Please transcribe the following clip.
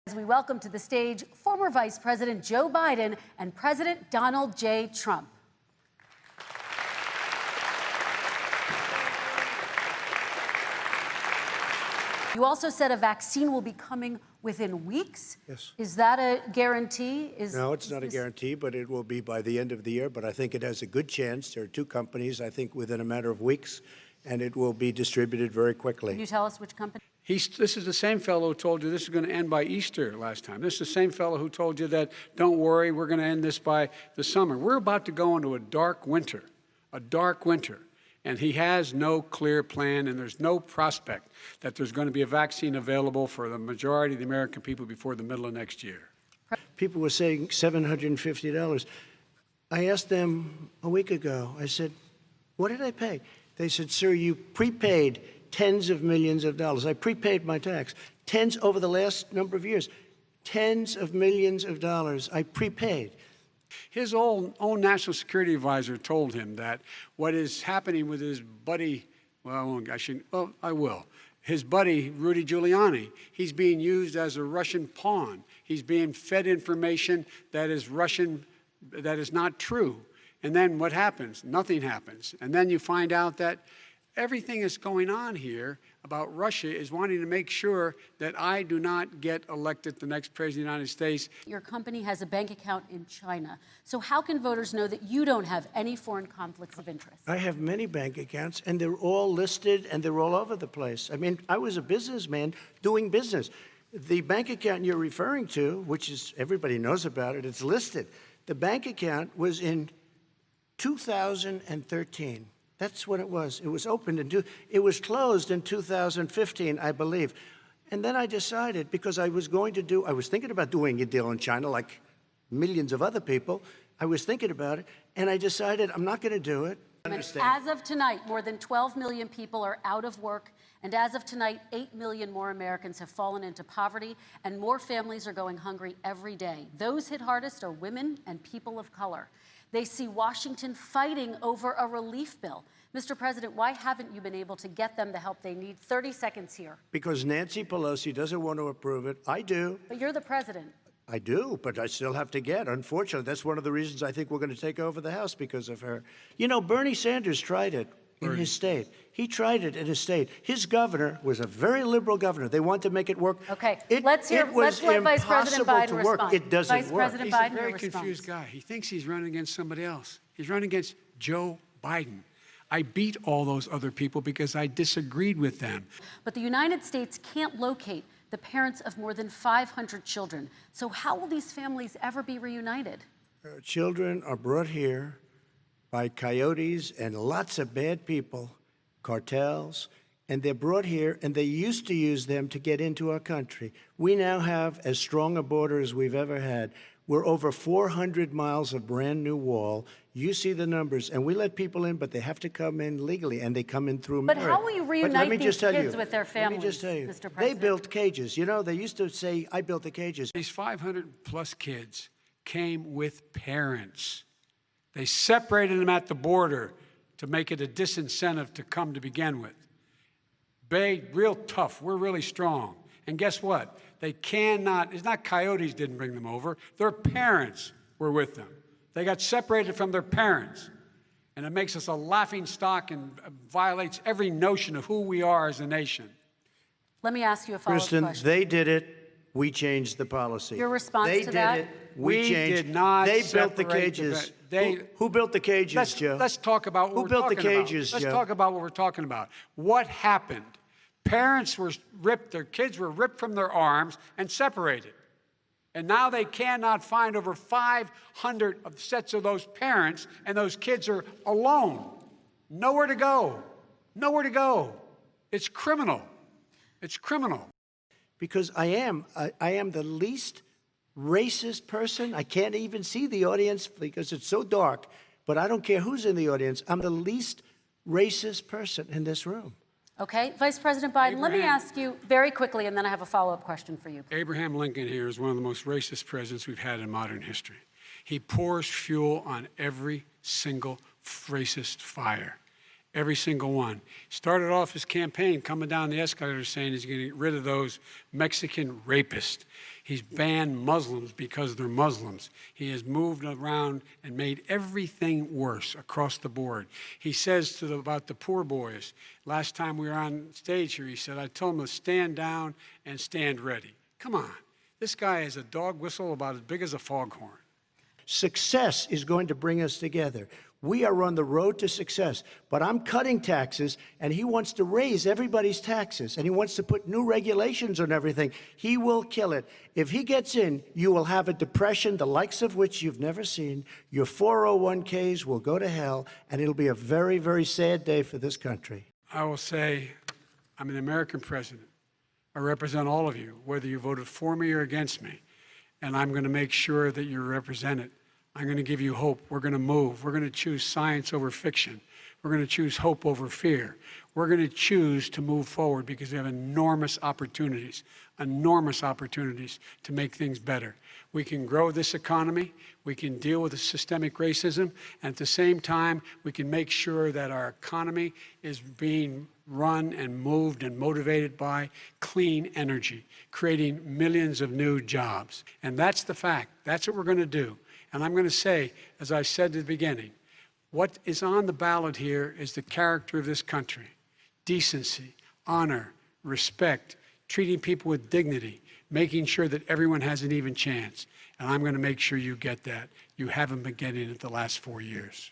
As we welcome to the stage former Vice President Joe Biden and President Donald J. Trump. You also said a vaccine will be coming within weeks. Yes. Is that a guarantee? No, it's not a guarantee, but it will be by the end of the year. But I think it has a good chance. There are two companies, I think, within a matter of weeks, and it will be distributed very quickly. Can you tell us which company? This is the same fellow who told you this is going to end by Easter last time. This is the same fellow who told you that, don't worry, we're going to end this by the summer. We're about to go into a dark winter. And he has no clear plan, and there's no prospect that there's going to be a vaccine available for the majority of the American people before the middle of next year. People were saying $750. I asked them a week ago, I said, what did I pay? They said, sir, you prepaid tens of millions of dollars. I prepaid my tax. Tens over the last number of years. Tens of millions of dollars I prepaid. His own national security advisor told him that what is happening with his buddy, I will. His buddy, Rudy Giuliani, he's being used as a Russian pawn. He's being fed information that is Russian, that is not true. And then what happens? Nothing happens. And then you find out that everything that's going on here about Russia is wanting to make sure that I do not get elected the next president of the United States. Your company has a bank account in China. So how can voters know that you don't have any foreign conflicts of interest? I have many bank accounts, and they're all listed, and they're all over the place. I mean, I was a businessman doing business. The bank account you're referring to, which is, everybody knows about it, it's listed. The bank account was in 2013. That's what it was. It was opened it was closed in 2015, I believe. And then I decided, because I was thinking about doing a deal in China like millions of other people. I was thinking about it, and I decided I'm not going to do it. As of tonight, more than 12 million people are out of work. And as of tonight, 8 million more Americans have fallen into poverty, and more families are going hungry every day. Those hit hardest are women and people of color. They see Washington fighting over a relief bill. Mr. President, why haven't you been able to get them the help they need? 30 seconds here. Because Nancy Pelosi doesn't want to approve it. I do. But you're the president. I do, but I still have to get. Unfortunately, that's one of the reasons I think we're going to take over the House, because of her. You know, Bernie Sanders tried it in his state. He tried it in his state. His governor was a very liberal governor. They want to make it work. Okay, let's let Vice President Biden respond. It doesn't Vice work. President He's Biden a very confused guy. He thinks he's running against somebody else. He's running against Joe Biden. I beat all those other people because I disagreed with them. But the United States can't locate the parents of more than 500 children. So how will these families ever be reunited? Children are brought here by coyotes and lots of bad people, cartels, and they're brought here, and they used to use them to get into our country. We now have as strong a border as we've ever had. We're over 400 miles of brand new wall. You see the numbers, and we let people in, but they have to come in legally, and they come in through merit. But how will you reunite these kids with their families, Let me just tell you, Mr. President? they built cages. You know, they used to say, I built the cages. These 500-plus kids came with parents. They separated them at the border to make it a disincentive to come to begin with. Real tough. We're really strong. And guess what? They cannot, it's not coyotes didn't bring them over. Their parents were with them. They got separated from their parents. And it makes us a laughing stock and violates every notion of who we are as a nation. Let me ask you a follow-up question. Kristen, they did it. We changed the policy. Your response to that? They did it. We changed. Did not They built the separate cages. the Who built the cages, Joe? Let's talk about what Who built the cages, Joe? Joe? Let's talk about what we're talking about. What happened? Parents were ripped, their kids were ripped from their arms and separated. And now they cannot find over 500 sets of those parents, and those kids are alone. Nowhere to go. Nowhere to go. It's criminal. It's criminal. Because I am the least racist person. I can't even see the audience because it's so dark, but I don't care who's in the audience. I'm the least racist person in this room. Okay, Vice President Biden, let me ask you very quickly, and then I have a follow-up question for you. Abraham Lincoln here is one of the most racist presidents we've had in modern history. He pours fuel on every single racist fire. Every single one. Started off his campaign coming down the escalator saying he's going to get rid of those Mexican rapists. He's banned Muslims because they're Muslims. He has moved around and made everything worse across the board. He says about the poor boys, last time we were on stage here, he said, I told them to stand down and stand ready. Come on. This guy has a dog whistle about as big as a foghorn. Success is going to bring us together. We are on the road to success, but I'm cutting taxes, and he wants to raise everybody's taxes, and he wants to put new regulations on everything. He will kill it. If he gets in, you will have a depression, the likes of which you've never seen. Your 401ks will go to hell, and it'll be a very, very sad day for this country. I will say, I'm an American president. I represent all of you, whether you voted for me or against me, and I'm going to make sure that you're represented. I'm going to give you hope. We're going to move. We're going to choose science over fiction. We're going to choose hope over fear. We're going to choose to move forward because we have enormous opportunities to make things better. We can grow this economy. We can deal with the systemic racism. And at the same time, we can make sure that our economy is being run and moved and motivated by clean energy, creating millions of new jobs. And that's the fact. That's what we're going to do. And I'm going to say, as I said at the beginning, what is on the ballot here is the character of this country. Decency, honor, respect, treating people with dignity, making sure that everyone has an even chance. And I'm going to make sure you get that. You haven't been getting it the last 4 years.